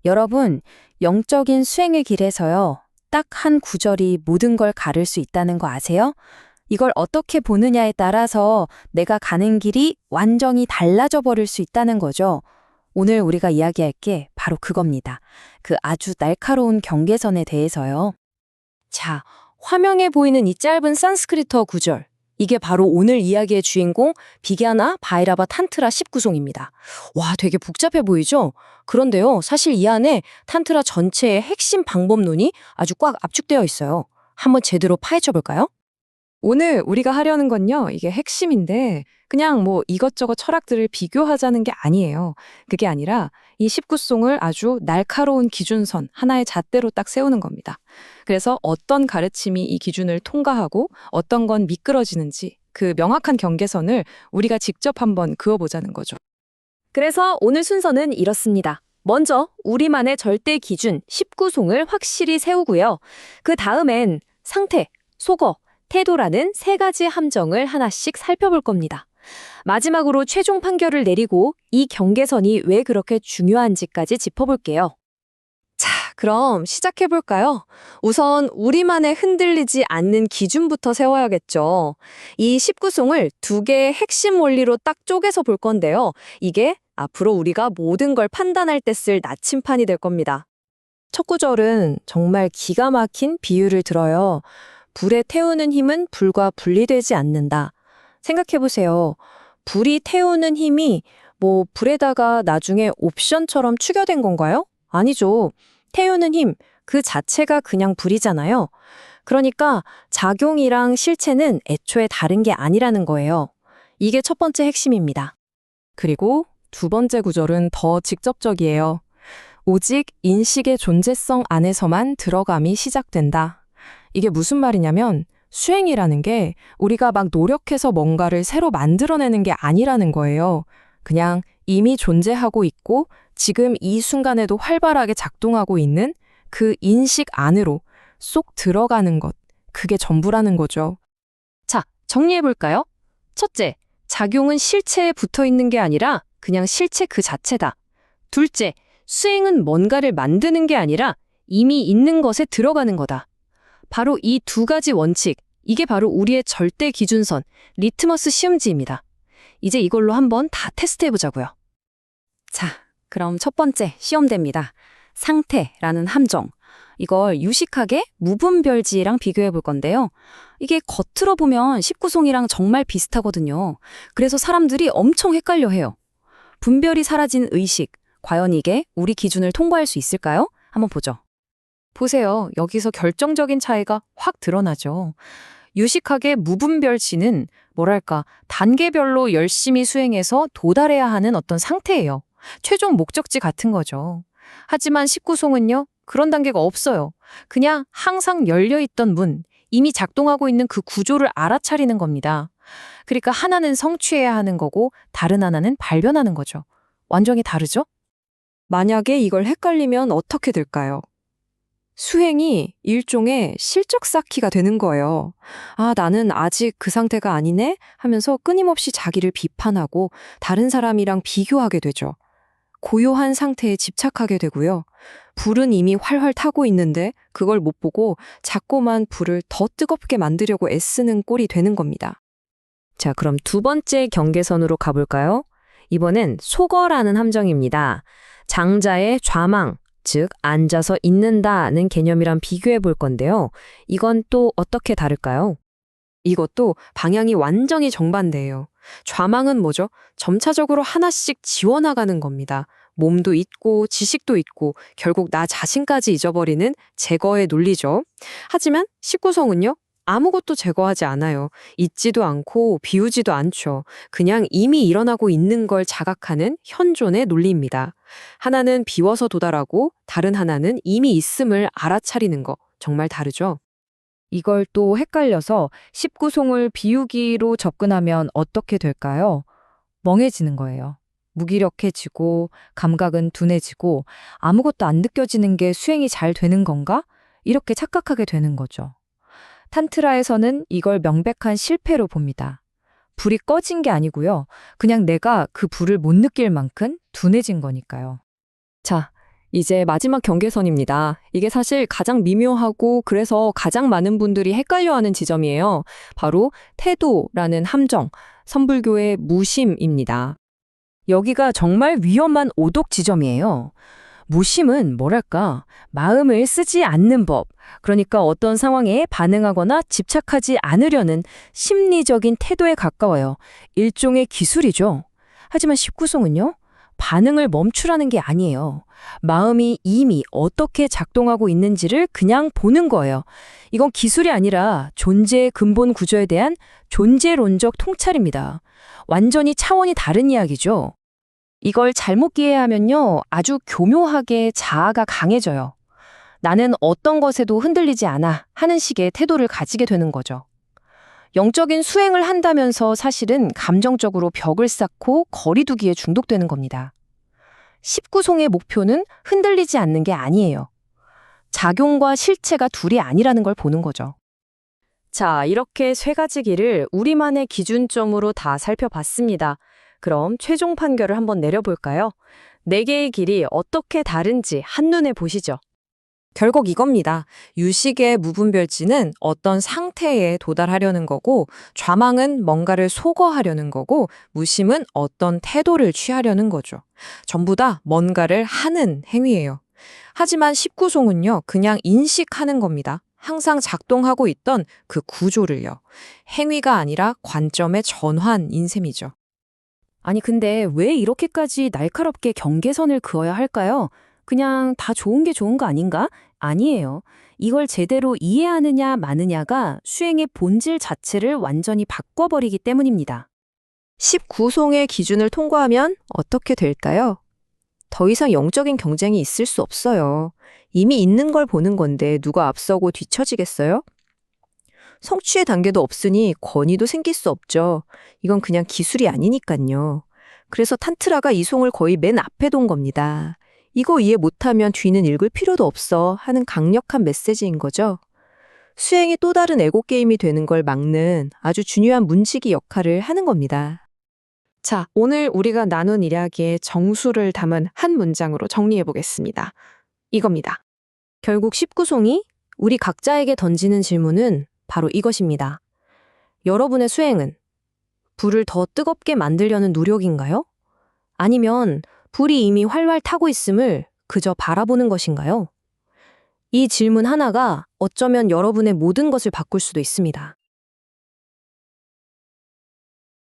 여러분, 영적인 수행의 길에서요, 딱 한 구절이 모든 걸 가를 수 있다는 거 아세요? 이걸 어떻게 보느냐에 따라서 내가 가는 길이 완전히 달라져 버릴 수 있다는 거죠. 오늘 우리가 이야기할 게 바로 그겁니다. 그 아주 날카로운 경계선에 대해서요. 자, 화면에 보이는 이 짧은 산스크리트어 구절. 이게 바로 오늘 이야기의 주인공 비갸나 바이라바 탄트라 19송입니다. 와, 되게 복잡해 보이죠? 그런데요, 사실 이 안에 탄트라 전체의 핵심 방법론이 아주 꽉 압축되어 있어요. 한번 제대로 파헤쳐 볼까요? 오늘 우리가 하려는 건요, 이게 핵심인데, 그냥 뭐 이것저것 철학들을 비교하자는 게 아니에요. 그게 아니라 이 19송을 아주 날카로운 기준선, 하나의 잣대로 딱 세우는 겁니다. 그래서 어떤 가르침이 이 기준을 통과하고 어떤 건 미끄러지는지 그 명확한 경계선을 우리가 직접 한번 그어보자는 거죠. 그래서 오늘 순서는 이렇습니다. 먼저 우리만의 절대 기준 19송을 확실히 세우고요. 그 다음엔 상태, 속어, 태도라는 세 가지 함정을 하나씩 살펴볼 겁니다. 마지막으로 최종 판결을 내리고 이 경계선이 왜 그렇게 중요한지까지 짚어볼게요. 자, 그럼 시작해볼까요? 우선 우리만의 흔들리지 않는 기준부터 세워야겠죠. 이 19송을 두 개의 핵심 원리로 딱 쪼개서 볼 건데요. 이게 앞으로 우리가 모든 걸 판단할 때 쓸 나침판이 될 겁니다. 첫 구절은 정말 기가 막힌 비유를 들어요. 불에 태우는 힘은 불과 분리되지 않는다. 생각해보세요. 불이 태우는 힘이 불에다가 나중에 옵션처럼 추가된 건가요? 아니죠. 태우는 힘, 그 자체가 그냥 불이잖아요. 그러니까 작용이랑 실체는 애초에 다른 게 아니라는 거예요. 이게 첫 번째 핵심입니다. 그리고 두 번째 구절은 더 직접적이에요. 오직 인식의 존재성 안에서만 들어감이 시작된다. 이게 무슨 말이냐면 수행이라는 게 우리가 막 노력해서 뭔가를 새로 만들어내는 게 아니라는 거예요. 그냥 이미 존재하고 있고 지금 이 순간에도 활발하게 작동하고 있는 그 인식 안으로 쏙 들어가는 것. 그게 전부라는 거죠. 자, 정리해볼까요? 첫째, 작용은 실체에 붙어 있는 게 아니라 그냥 실체 그 자체다. 둘째, 수행은 뭔가를 만드는 게 아니라 이미 있는 것에 들어가는 거다. 바로 이 두 가지 원칙, 이게 바로 우리의 절대 기준선, 리트머스 시험지입니다. 이제 이걸로 한번 다 테스트해보자고요. 자, 그럼 첫 번째 시험대입니다. 상태라는 함정. 이걸 유식하게 무분별지랑 비교해 볼 건데요. 이게 겉으로 보면 19송이랑 정말 비슷하거든요. 그래서 사람들이 엄청 헷갈려 해요. 분별이 사라진 의식, 과연 이게 우리 기준을 통과할 수 있을까요? 한번 보죠. 보세요. 여기서 결정적인 차이가 확 드러나죠. 유식하게 무분별시는 단계별로 열심히 수행해서 도달해야 하는 어떤 상태예요. 최종 목적지 같은 거죠. 하지만 19송은요, 그런 단계가 없어요. 그냥 항상 열려있던 문, 이미 작동하고 있는 그 구조를 알아차리는 겁니다. 그러니까 하나는 성취해야 하는 거고 다른 하나는 발견하는 거죠. 완전히 다르죠? 만약에 이걸 헷갈리면 어떻게 될까요? 수행이 일종의 실적 쌓기가 되는 거예요. 아, 나는 아직 그 상태가 아니네 하면서 끊임없이 자기를 비판하고 다른 사람이랑 비교하게 되죠. 고요한 상태에 집착하게 되고요. 불은 이미 활활 타고 있는데 그걸 못 보고 자꾸만 불을 더 뜨겁게 만들려고 애쓰는 꼴이 되는 겁니다. 자, 그럼 두 번째 경계선으로 가볼까요? 이번엔 속어라는 함정입니다. 장자의 좌망, 즉 앉아서 있는다는 개념이랑 비교해 볼 건데요. 이건 또 어떻게 다를까요? 이것도 방향이 완전히 정반대예요. 좌망은 뭐죠? 점차적으로 하나씩 지워나가는 겁니다. 몸도 있고 지식도 있고 결국 나 자신까지 잊어버리는 제거의 논리죠. 하지만 19성은요? 아무것도 제거하지 않아요. 잊지도 않고 비우지도 않죠. 그냥 이미 일어나고 있는 걸 자각하는 현존의 논리입니다. 하나는 비워서 도달하고 다른 하나는 이미 있음을 알아차리는 거. 정말 다르죠? 이걸 또 헷갈려서 19송을 비우기로 접근하면 어떻게 될까요? 멍해지는 거예요. 무기력해지고 감각은 둔해지고 아무것도 안 느껴지는 게 수행이 잘 되는 건가? 이렇게 착각하게 되는 거죠. 탄트라에서는 이걸 명백한 실패로 봅니다. 불이 꺼진 게 아니고요. 그냥 내가 그 불을 못 느낄 만큼 둔해진 거니까요. 자, 이제 마지막 경계선입니다. 이게 사실 가장 미묘하고 그래서 가장 많은 분들이 헷갈려하는 지점이에요. 바로 태도라는 함정, 선불교의 무심입니다. 여기가 정말 위험한 오독 지점이에요. 무심은 뭐랄까, 마음을 쓰지 않는 법, 그러니까 어떤 상황에 반응하거나 집착하지 않으려는 심리적인 태도에 가까워요. 일종의 기술이죠. 하지만 십구송은요, 반응을 멈추라는 게 아니에요. 마음이 이미 어떻게 작동하고 있는지를 그냥 보는 거예요. 이건 기술이 아니라 존재의 근본 구조에 대한 존재론적 통찰입니다. 완전히 차원이 다른 이야기죠. 이걸 잘못 이해하면요, 아주 교묘하게 자아가 강해져요. 나는 어떤 것에도 흔들리지 않아 하는 식의 태도를 가지게 되는 거죠. 영적인 수행을 한다면서 사실은 감정적으로 벽을 쌓고 거리두기에 중독되는 겁니다. 19송의 목표는 흔들리지 않는 게 아니에요. 작용과 실체가 둘이 아니라는 걸 보는 거죠. 자, 이렇게 세 가지 길을 우리만의 기준점으로 다 살펴봤습니다. 그럼 최종 판결을 한번 내려볼까요? 네 개의 길이 어떻게 다른지 한눈에 보시죠. 결국 이겁니다. 유식의 무분별지는 어떤 상태에 도달하려는 거고, 좌망은 뭔가를 소거하려는 거고, 무심은 어떤 태도를 취하려는 거죠. 전부 다 뭔가를 하는 행위예요. 하지만 19송은요, 그냥 인식하는 겁니다. 항상 작동하고 있던 그 구조를요. 행위가 아니라 관점의 전환인 셈이죠. 아니 근데 왜 이렇게까지 날카롭게 경계선을 그어야 할까요? 그냥 다 좋은 게 좋은 거 아닌가? 아니에요. 이걸 제대로 이해하느냐 마느냐가 수행의 본질 자체를 완전히 바꿔버리기 때문입니다. 19송의 기준을 통과하면 어떻게 될까요? 더 이상 영적인 경쟁이 있을 수 없어요. 이미 있는 걸 보는 건데 누가 앞서고 뒤처지겠어요? 성취의 단계도 없으니 권위도 생길 수 없죠. 이건 그냥 기술이 아니니까요. 그래서 탄트라가 이 송을 거의 맨 앞에 둔 겁니다. 이거 이해 못하면 뒤는 읽을 필요도 없어 하는 강력한 메시지인 거죠. 수행이 또 다른 에고 게임이 되는 걸 막는 아주 중요한 문지기 역할을 하는 겁니다. 자, 오늘 우리가 나눈 이야기의 정수를 담은 한 문장으로 정리해 보겠습니다. 이겁니다. 결국 19송이 우리 각자에게 던지는 질문은 바로 이것입니다. 여러분의 수행은 불을 더 뜨겁게 만들려는 노력인가요? 아니면 불이 이미 활활 타고 있음을 그저 바라보는 것인가요? 이 질문 하나가 어쩌면 여러분의 모든 것을 바꿀 수도 있습니다.